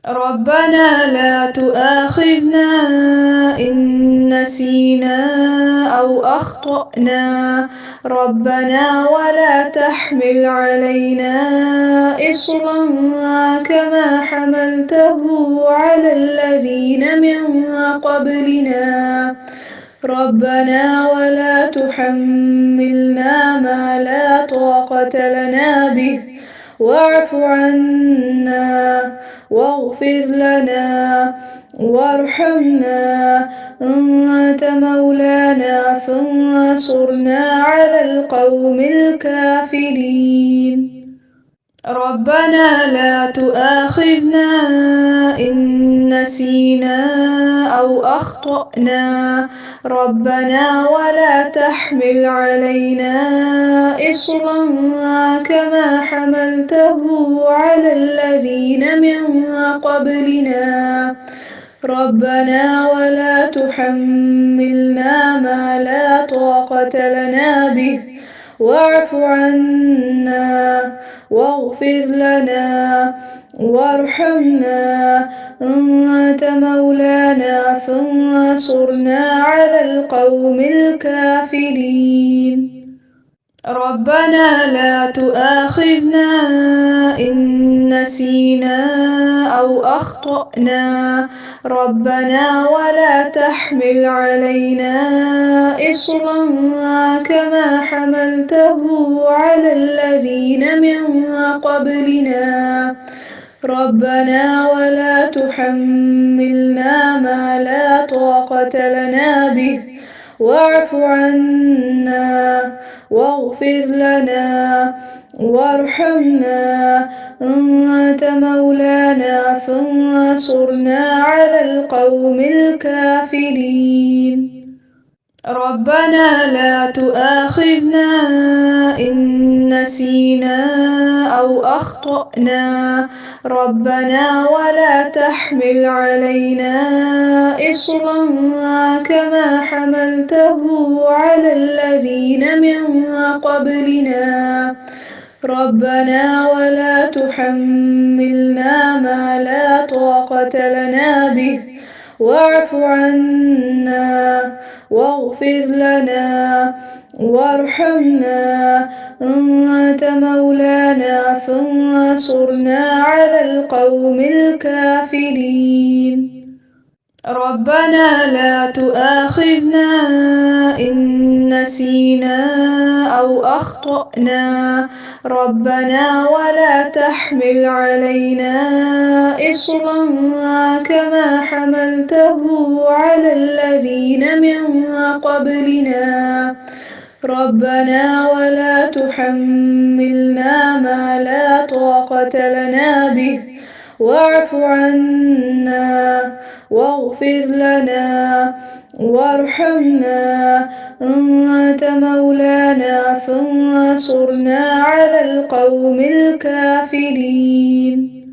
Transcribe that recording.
ربنا لا تؤاخذنا إن نسينا أو أخطأنا. ربنا ولا تحمل علينا إصرا كما حملته على الذين من قبلنا. ربنا ولا تحملنا ما لا طاقة لنا به، واعف عنا واغفر لنا وارحمنا، أنت مولانا فانصرنا على القوم الكافرين. ربنا لا تؤاخذنا إن نسينا أو أخطأنا. ربنا ولا تحمل علينا إصرا كما حملته على الذين من قبلنا. ربنا ولا تحملنا ما لا طاقة لنا به، واعف عنا واغفر لنا وارحمنا، أنت مولانا فانصرنا على القوم الكافرين. ربنا لا تؤاخذنا إن نسينا أو أخطأنا. ربنا ولا تحمل علينا إصرا كما حملته على الذين من قبلنا. ربنا ولا تحملنا ما لا طاقة لنا به، واعف عنا واغفر لنا وارحمنا، أنت مولانا فانصرنا على القوم الكافرين. ربنا لا تؤاخذنا إن نسينا أو أخطأنا. ربنا ولا تحمل علينا إصرا كما حملته على الذين من قبلنا. ربنا ولا تحملنا ما لا طاقة لنا به، واعف عنا واغفر لنا وارحمنا، أنت مولانا فانصرنا على القوم الكافرين. ربنا لا تؤاخذنا إن نسينا أو أخطأنا. ربنا ولا تحمل علينا إصرا كما حملته على الذين من قبلنا. ربنا ولا تحملنا ما لا طاقة لنا به، واعف عنا واغفر لنا وارحمنا، أنت مولانا فانصرنا على القوم الكافرين.